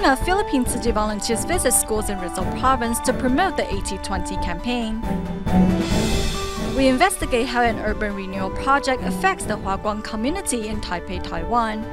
team of Philippine Tzu Chi volunteers visit schools in Rizal Province to promote the 80/20 campaign. We investigate how an urban renewal project affects the Huaguang community in Taipei, Taiwan.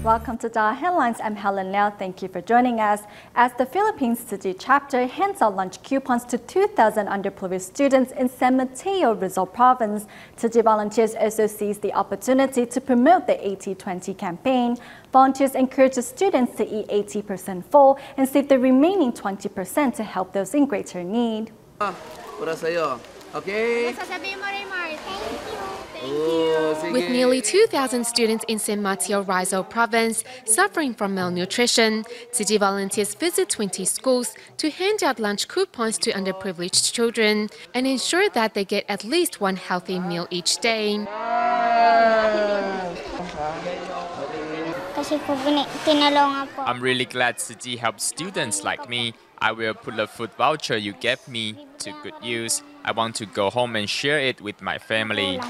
Welcome to DaAi Headlines. I'm Helen Liao. Thank you for joining us. As the Philippines Tzu Chi chapter hands out lunch coupons to 2,000 underprivileged students in San Mateo, Rizal Province, Tzu Chi volunteers also seized the opportunity to promote the 80/20 campaign. Volunteers encourage the students to eat 80% full and save the remaining 20% to help those in greater need. Okay. With nearly 2,000 students in San Mateo, Rizal Province suffering from malnutrition, Tzu Chi volunteers visit 20 schools to hand out lunch coupons to underprivileged children and ensure that they get at least one healthy meal each day. I'm really glad Tzu Chi helps students like me. I will put the food voucher you gave me to good use. I want to go home and share it with my family.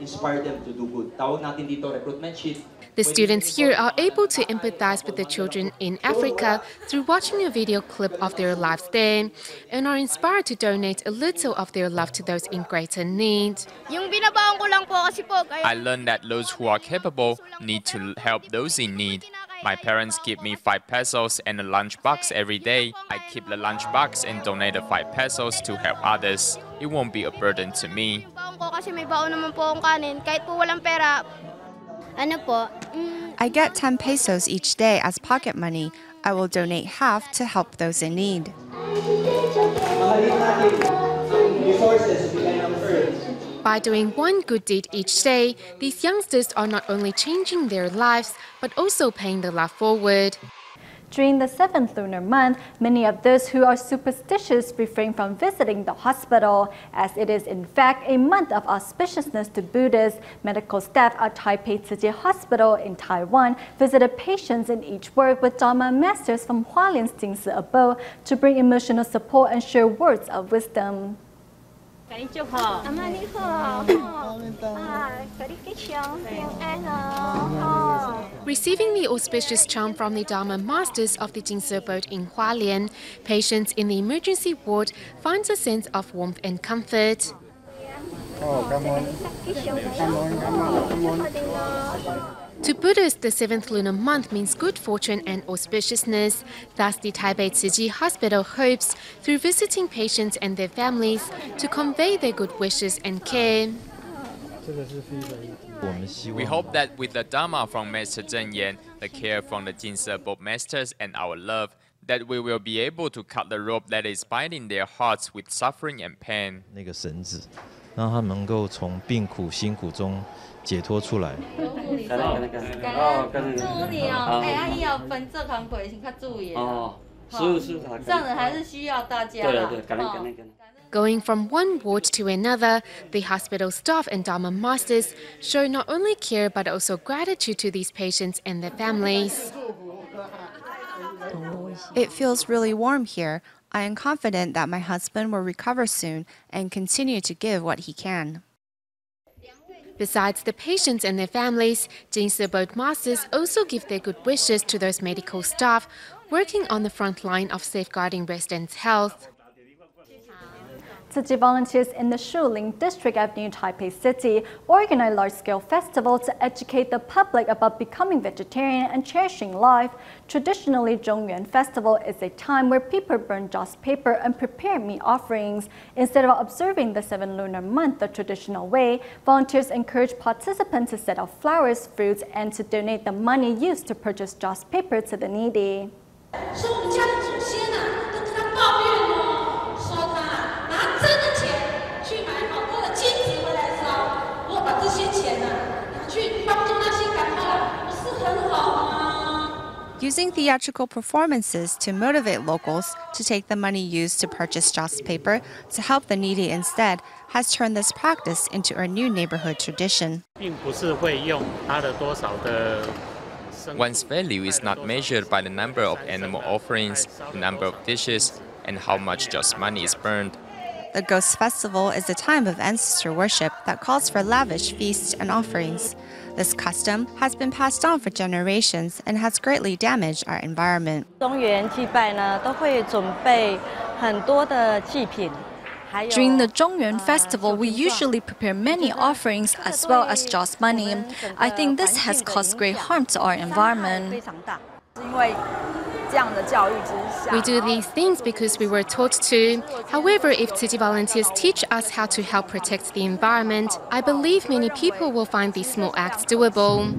Inspire them to do good. Tawag natin dito recruitment sheet. The students here are able to empathize with the children in Africa through watching a video clip of their lives there and are inspired to donate a little of their love to those in greater need. I learned that those who are capable need to help those in need. My parents give me 5 pesos and a lunch box every day. I keep the lunch box and donate the 5 pesos to help others. It won't be a burden to me. I get 10 pesos each day as pocket money. I will donate half to help those in need. By doing one good deed each day, these youngsters are not only changing their lives, but also paying the life forward. During the 7th lunar month, many of those who are superstitious refrain from visiting the hospital, as it is in fact a month of auspiciousness to Buddhists. Medical staff at Taipei Tzu Chi Hospital in Taiwan visited patients in each ward with Dharma masters from Hualien's Jingsi abode to bring emotional support and share words of wisdom. Receiving the auspicious charm from the Dharma masters of the Jingsi abode in Hualien, patients in the emergency ward find a sense of warmth and comfort. To Buddhists, the 7th lunar month means good fortune and auspiciousness. Thus, the Taipei Tzu Chi Hospital hopes, through visiting patients and their families, to convey their good wishes and care. We hope that with the Dharma from Master Zheng Yan, the care from the Jingsi abode masters, and our love, that we will be able to cut the rope that is binding their hearts with suffering and pain. 那个绳子，让他能够从病苦辛苦中解脱出来。祝你哦，阿姨要分这行鬼，请较注意哦。是，这样人还是需要大家啦。Going from one ward to another, the hospital staff and Dharma masters show not only care but also gratitude to these patients and their families. It feels really warm here. I am confident that my husband will recover soon and continue to give what he can. Besides the patients and their families, Jingsi abode masters also give their good wishes to those medical staff working on the front line of safeguarding residents' health. Tzu Chi volunteers in the Shuling district of New Taipei City organize a large-scale festival to educate the public about becoming vegetarian and cherishing life. Traditionally, Zhongyuan Festival is a time where people burn joss paper and prepare meat offerings. Instead of observing the 7th lunar month the traditional way, volunteers encourage participants to set out flowers, fruits, and to donate the money used to purchase joss paper to the needy. Using theatrical performances to motivate locals to take the money used to purchase joss paper to help the needy instead has turned this practice into a new neighborhood tradition. One's value is not measured by the number of animal offerings, the number of dishes, and how much just money is burned. The Ghost Festival is a time of ancestor worship that calls for lavish feasts and offerings. This custom has been passed on for generations and has greatly damaged our environment. 中元祭拜呢，都会准备很多的祭品。 During the Zhongyuan festival, we usually prepare many offerings as well as just money. I think this has caused great harm to our environment. We do these things because we were taught to. However, if Tzu Chi volunteers teach us how to help protect the environment, I believe many people will find these small acts doable.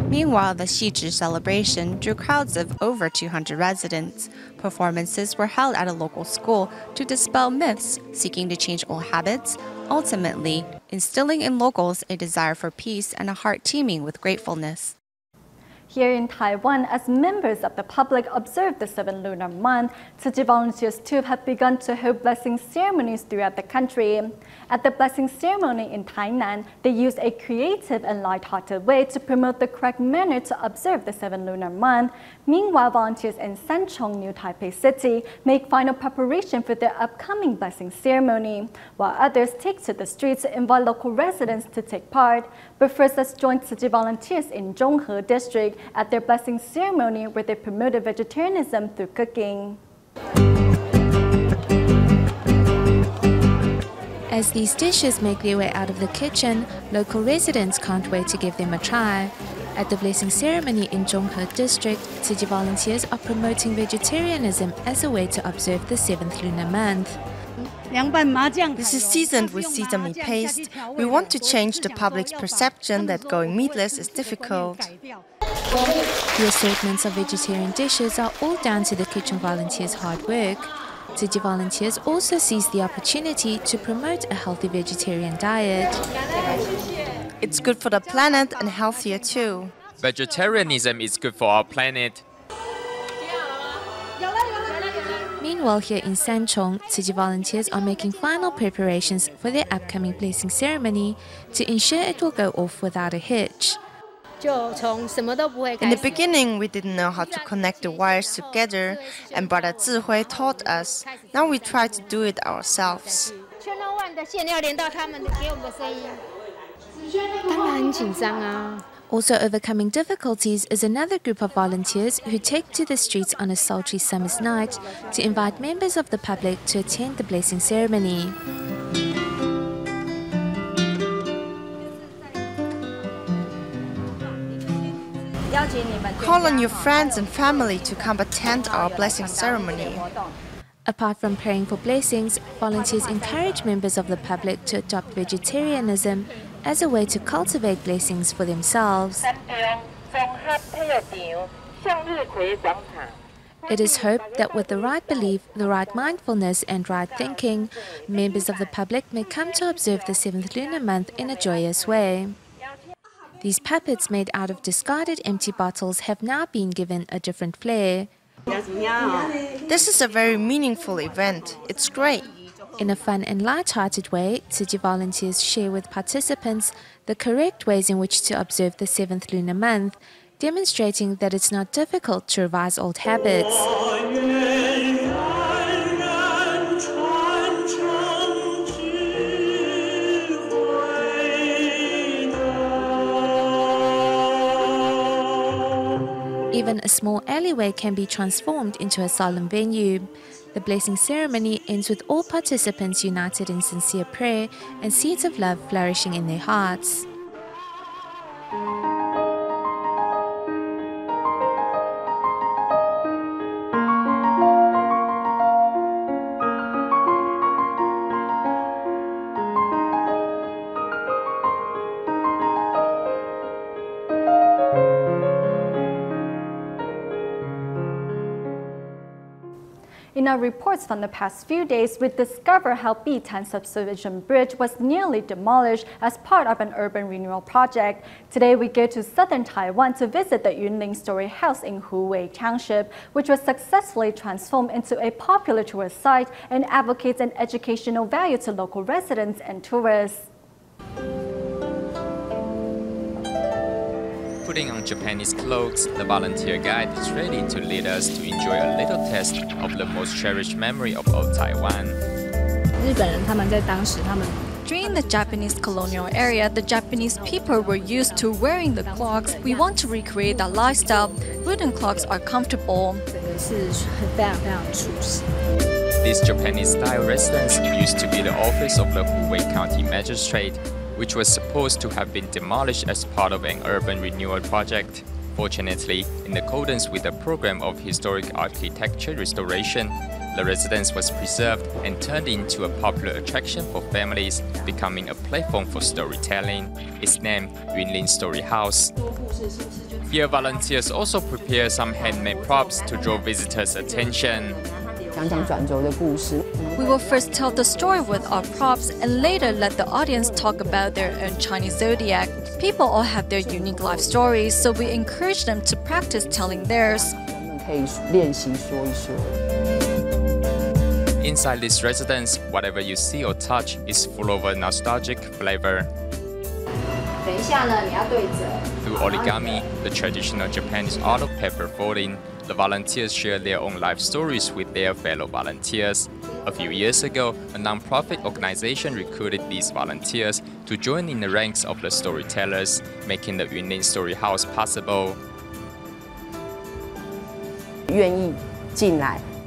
Meanwhile, the Xizhi celebration drew crowds of over 200 residents. Performances were held at a local school to dispel myths, seeking to change old habits, ultimately instilling in locals a desire for peace and a heart teeming with gratefulness. Here in Taiwan, as members of the public observe the 7th lunar month, Tzu Chi volunteers too have begun to hold blessing ceremonies throughout the country. At the blessing ceremony in Tainan, they used a creative and light-hearted way to promote the correct manner to observe the 7th lunar month. Meanwhile, volunteers in Sanchong, New Taipei City, make final preparation for their upcoming blessing ceremony, while others take to the streets to invite local residents to take part. But first, let's join Tzu Chi volunteers in Zhonghe District at their blessing ceremony where they promoted vegetarianism through cooking. As these dishes make their way out of the kitchen, local residents can't wait to give them a try. At the blessing ceremony in Zhonghe District, Tzu Chi volunteers are promoting vegetarianism as a way to observe the 7th lunar month. This is seasoned with sesame paste. We want to change the public's perception that going meatless is difficult. The assortments of vegetarian dishes are all down to the kitchen volunteers' hard work. Tzu Chi volunteers also seize the opportunity to promote a healthy vegetarian diet. It's good for the planet and healthier too. Vegetarianism is good for our planet. Meanwhile, here in Sanchong, Tzu Chi volunteers are making final preparations for their upcoming blessing ceremony to ensure it will go off without a hitch. In the beginning, we didn't know how to connect the wires together, and Brother Zihui taught us. Now we try to do it ourselves. Also overcoming difficulties is another group of volunteers who take to the streets on a sultry summer's night to invite members of the public to attend the blessing ceremony. Call on your friends and family to come attend our blessing ceremony. Apart from praying for blessings, volunteers encourage members of the public to adopt vegetarianism as a way to cultivate blessings for themselves. It is hoped that with the right belief, the right mindfulness and right thinking, members of the public may come to observe the 7th lunar month in a joyous way. These puppets made out of discarded empty bottles have now been given a different flair. This is a very meaningful event. It's great. In a fun and light-hearted way, Tzu Chi volunteers share with participants the correct ways in which to observe the 7th lunar month, demonstrating that it's not difficult to revise old habits. Even a small alleyway can be transformed into a solemn venue. The blessing ceremony ends with all participants united in sincere prayer and seeds of love flourishing in their hearts. In our reports from the past few days, we discovered how Bitan Subdivision Bridge was nearly demolished as part of an urban renewal project. Today, we go to southern Taiwan to visit the Yunling Story House in Huwei Township, which was successfully transformed into a popular tourist site and advocates an educational value to local residents and tourists. Putting on Japanese clothes, the volunteer guide is ready to lead us to enjoy a little taste of the most cherished memory of old Taiwan. During the Japanese colonial era, the Japanese people were used to wearing the clocks. We want to recreate that lifestyle. Wooden clocks are comfortable. This Japanese-style residence used to be the office of the Hubei County Magistrate, which was supposed to have been demolished as part of an urban renewal project. Fortunately, in accordance with the program of historic architecture restoration, the residence was preserved and turned into a popular attraction for families, becoming a platform for storytelling. It's named Yunlin Story House. Here, volunteers also prepare some handmade props to draw visitors' attention. We will first tell the story with our props and later let the audience talk about their own Chinese zodiac. People all have their unique life stories, so we encourage them to practice telling theirs. Inside this residence, whatever you see or touch is full of a nostalgic flavor. Through origami, the traditional Japanese art of paper folding, the volunteers share their own life stories with their fellow volunteers. A few years ago, a non-profit organization recruited these volunteers to join in the ranks of the storytellers, making the Yunlin Story House possible.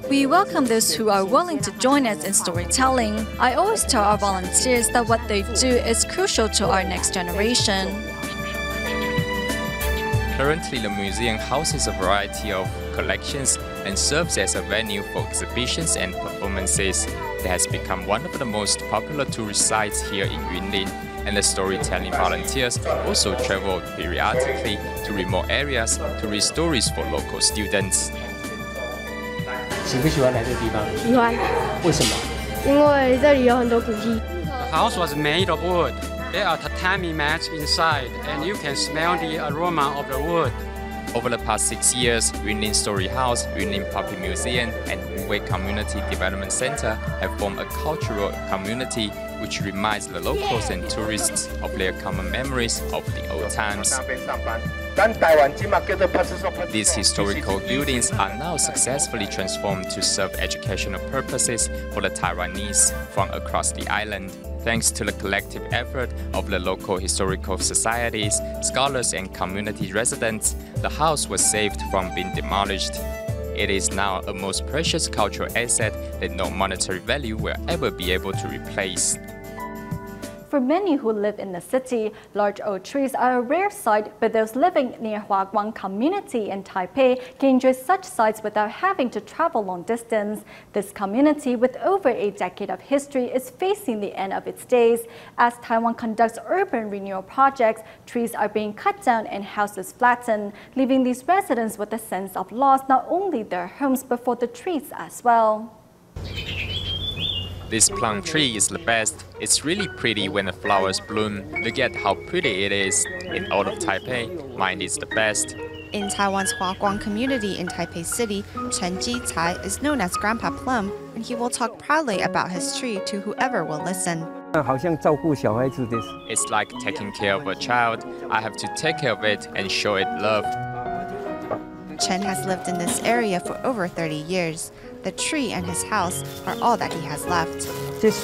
We welcome those who are willing to join us in storytelling. I always tell our volunteers that what they do is crucial to our next generation. Currently, the museum houses a variety of collections and serves as a venue for exhibitions and performances. It has become one of the most popular tourist sites here in Yunlin, and the storytelling volunteers also travel periodically to remote areas to read stories for local students. 喜不喜欢来这个地方？喜欢。为什么？因为这里有很多古迹。 The house was made of wood. There are tatami mats inside, and you can smell the aroma of the wood. Over the past 6 years, Yunlin Story House, Yunlin Puppet Museum, and Hubei Community Development Center have formed a cultural community which reminds the locals and tourists of their common memories of the old times. These historical buildings are now successfully transformed to serve educational purposes for the Taiwanese from across the island. Thanks to the collective effort of the local historical societies, scholars, and community residents, the house was saved from being demolished. It is now a most precious cultural asset that no monetary value will ever be able to replace. For many who live in the city, large oak trees are a rare sight, but those living near Huaguang community in Taipei can enjoy such sights without having to travel long distance. This community, with over a decade of history, is facing the end of its days. As Taiwan conducts urban renewal projects, trees are being cut down and houses flattened, leaving these residents with a sense of loss, not only their homes, but for the trees as well. This plum tree is the best. It's really pretty when the flowers bloom. Look at how pretty it is. In all of Taipei, mine is the best. In Taiwan's Huaguang community in Taipei City, Chen Jicai is known as Grandpa Plum, and he will talk proudly about his tree to whoever will listen. It's like taking care of a child. I have to take care of it and show it love. Chen has lived in this area for over 30 years. The tree and his house are all that he has left. This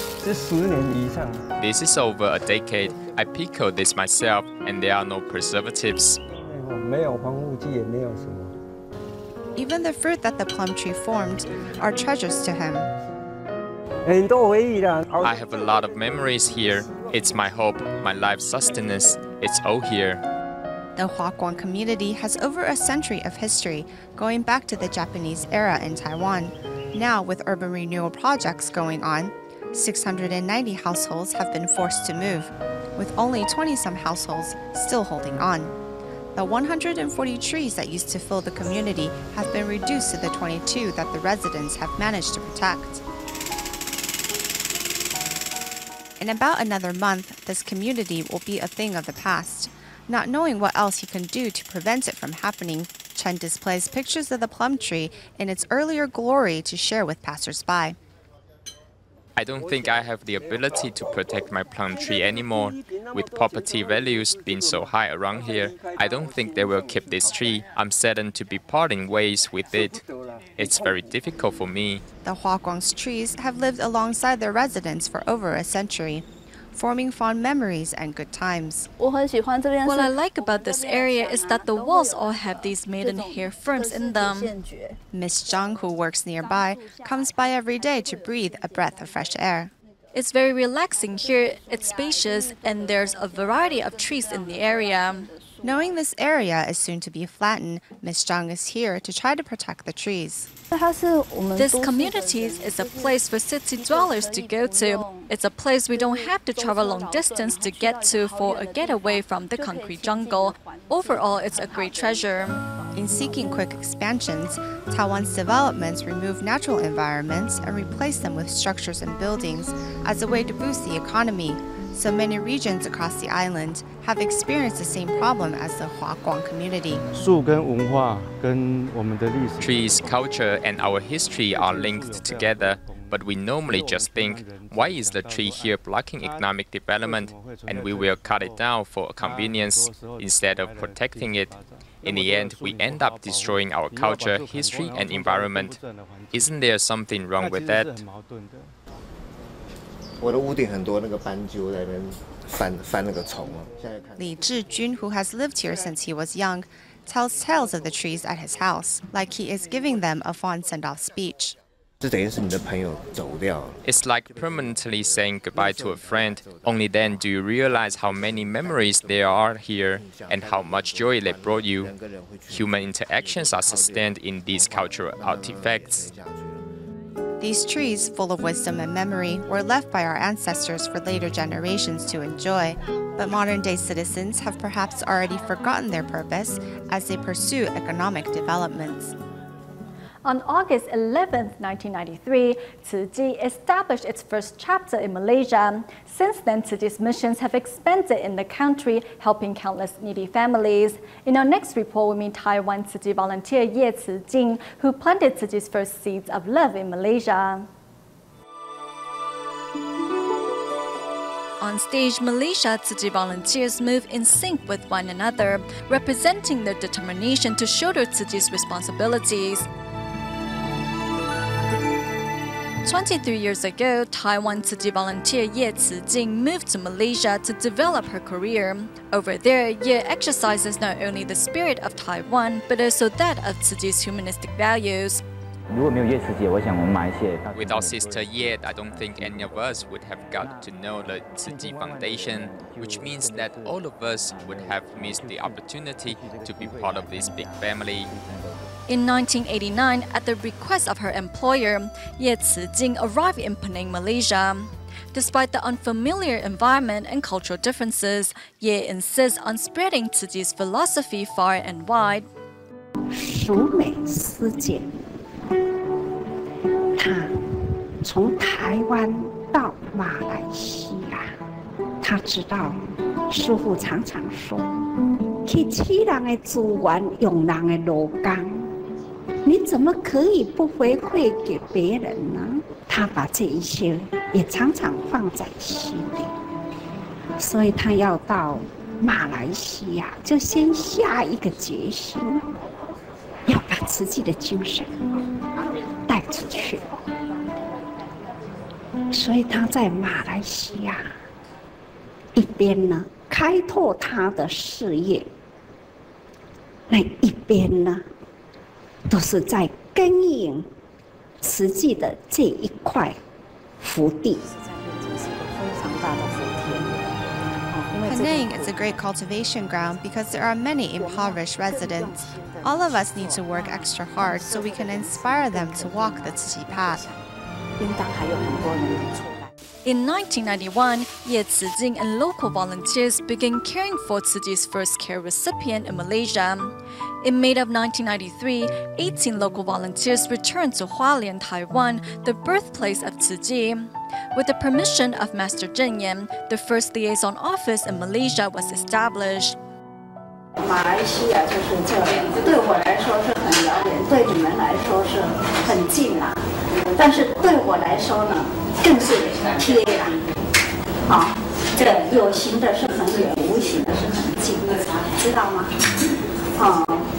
is over a decade. I pickled this myself, and there are no preservatives. Even the fruit that the plum tree formed are treasures to him. I have a lot of memories here. It's my hope, my life sustenance. It's all here. The Huaguang community has over a century of history, going back to the Japanese era in Taiwan. Now, with urban renewal projects going on, 690 households have been forced to move, with only 20-some households still holding on. The 140 trees that used to fill the community have been reduced to the 22 that the residents have managed to protect. In about another month, this community will be a thing of the past. Not knowing what else he can do to prevent it from happening, Chen displays pictures of the plum tree in its earlier glory to share with passers-by. I don't think I have the ability to protect my plum tree anymore. With property values being so high around here, I don't think they will keep this tree. I'm saddened to be parting ways with it. It's very difficult for me. The Huaguang's trees have lived alongside their residents for over a century. forming fond memories and good times. What I like about this area is that the walls all have these maidenhair ferns in them. Miss Zhang, who works nearby, comes by every day to breathe a breath of fresh air. It's very relaxing here, it's spacious, and there's a variety of trees in the area. Knowing this area is soon to be flattened, Miss Zhang is here to try to protect the trees. This community is a place for city dwellers to go to. It's a place we don't have to travel long distance to get to for a getaway from the concrete jungle. Overall, it's a great treasure. In seeking quick expansions, Taiwan's developments remove natural environments and replace them with structures and buildings as a way to boost the economy. So many regions across the island have experienced the same problem as the Huaguang community. Trees, culture, and our history are linked together, but we normally just think, why is the tree here blocking economic development? And we will cut it down for convenience instead of protecting it. In the end, we end up destroying our culture, history, and environment. Isn't there something wrong with that? Li Zhijun, who has lived here since he was young, tells tales of the trees at his house, like he is giving them a fond send-off speech. It's like permanently saying goodbye to a friend. Only then do you realize how many memories there are here and how much joy they brought you. Human interactions are sustained in these cultural artifacts. These trees, full of wisdom and memory, were left by our ancestors for later generations to enjoy. But modern-day citizens have perhaps already forgotten their purpose as they pursue economic developments. On August 11, 1993, Tzu Chi established its first chapter in Malaysia. Since then, Tzu Chi's missions have expanded in the country, helping countless needy families. In our next report, we meet Taiwan Tzu Chi volunteer Ye Tzu-jing, who planted Tzu Chi's first seeds of love in Malaysia. On stage, Malaysia Tzu Chi volunteers move in sync with one another, representing their determination to shoulder Tzu Chi's responsibilities. 23 years ago, Taiwan Tzu Chi volunteer Ye Tzu-jing moved to Malaysia to develop her career. Over there, Ye exercises not only the spirit of Taiwan, but also that of Tzu Chi's humanistic values. Without Sister Ye, I don't think any of us would have got to know the Tzu Chi Foundation, which means that all of us would have missed the opportunity to be part of this big family. In 1989, at the request of her employer, Ye Tzu-jing arrived in Penang, Malaysia. Despite the unfamiliar environment and cultural differences, Ye insists on spreading Tzu Chi's philosophy far and wide. 淑美思简，他从台湾到马来西亚，他知道师父常常说，去取人的资源，用人的劳工。 你怎么可以不回馈给别人呢？他把这一些也常常放在心里，所以他要到马来西亚，就先下一个决心，要把自己的精神带出去。所以他在马来西亚一边呢开拓他的事业，那一边呢。 都是在耕耘慈济的这一块福地。Penang is a great cultivation ground because there are many impoverished residents. All of us need to work extra hard so we can inspire them to walk the Tzu Chi path. In 1991, Ye Tzu-jing and local volunteers began caring for Tzu Chi's first care recipient in Malaysia. In May of 1993, 18 local volunteers returned to Hualien, Taiwan, the birthplace of Tzu Chi. With the permission of Master Zheng Yan, the first liaison office in Malaysia was established. 马来西亚就是这，对我来说是很遥远，对你们来说是很近啦。但是对我来说呢，更是贴啦。好，这有形的是很远，无形的是很近，知道吗？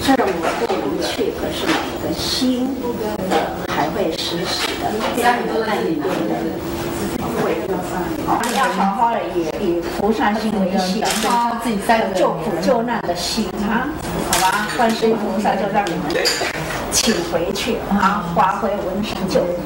虽然我不能去，可是我的心还会时时的这样的爱你们的，会。要好好的以菩萨心为心，救苦救难的心啊，好吧？观世音菩萨就让你们请回去啊，发挥闻声救苦。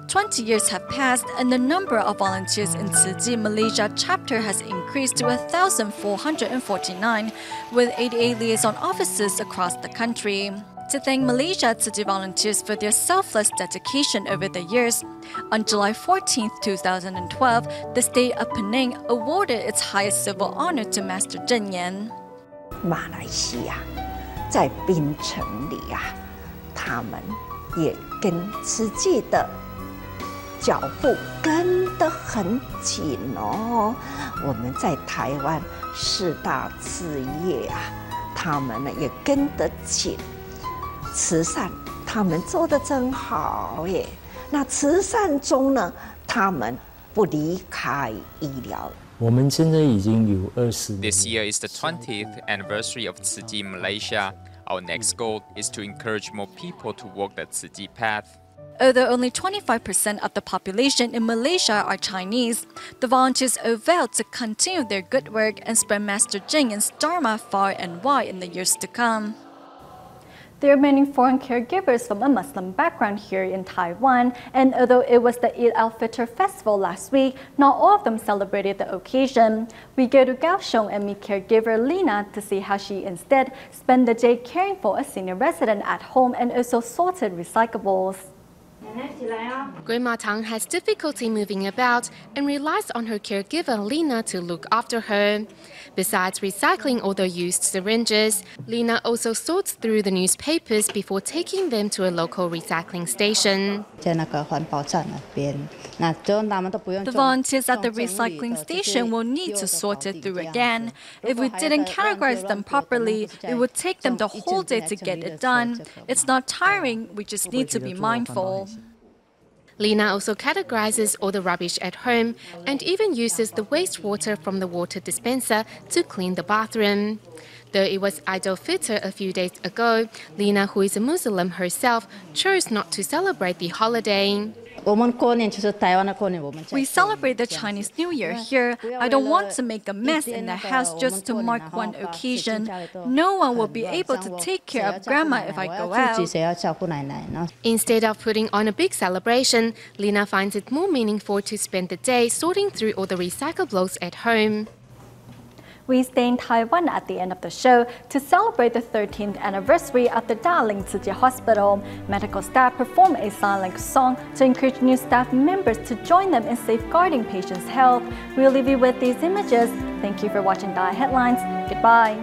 20 years have passed, and the number of volunteers in Tzu Chi, Malaysia chapter has increased to 1,449, with 88 liaison offices across the country. To thank Malaysia Tzu Chi volunteers for their selfless dedication over the years, on July 14, 2012, the state of Penang awarded its highest civil honor to Master Zhen Yan. 马来西亚在槟城里啊，他们也跟慈济的 脚步跟得很紧哦。我们在台湾4大志业啊，他们呢也跟得紧。慈善他们做得真好耶。那慈善中呢，他们不离开医疗。我们现在已经有20年。 This year is the 20th anniversary of Tzu Chi Malaysia. Our next goal is to encourage more people to walk the Tzu Chi path. Although only 25% of the population in Malaysia are Chinese, the volunteers are vowed to continue their good work and spread Master Zhen Yan's Dharma far and wide in the years to come. There are many foreign caregivers from a Muslim background here in Taiwan, and although it was the Eid al-Fitr festival last week, not all of them celebrated the occasion. We go to Kaohsiung and meet caregiver Lina to see how she instead spent the day caring for a senior resident at home and also sorted recyclables. Grandma Tang has difficulty moving about and relies on her caregiver Lina to look after her. Besides recycling all the used syringes, Lina also sorts through the newspapers before taking them to a local recycling station. The volunteers at the recycling station will need to sort it through again. If we didn't categorize them properly, it would take them the whole day to get it done. It's not tiring, we just need to be mindful. Lina also categorizes all the rubbish at home and even uses the wastewater from the water dispenser to clean the bathroom. Though it was Eid al-Fitr a few days ago, Lina, who is a Muslim herself, chose not to celebrate the holiday. We celebrate the Chinese New Year here. I don't want to make a mess in the house just to mark one occasion. No one will be able to take care of Grandma if I go out. Instead of putting on a big celebration, Lina finds it more meaningful to spend the day sorting through all the recyclables at home. We stay in Taiwan at the end of the show to celebrate the 13th anniversary of the Darling Tzu Chi Hospital. Medical staff perform a silent song to encourage new staff members to join them in safeguarding patients' health. We'll leave you with these images. Thank you for watching DaAi Headlines. Goodbye.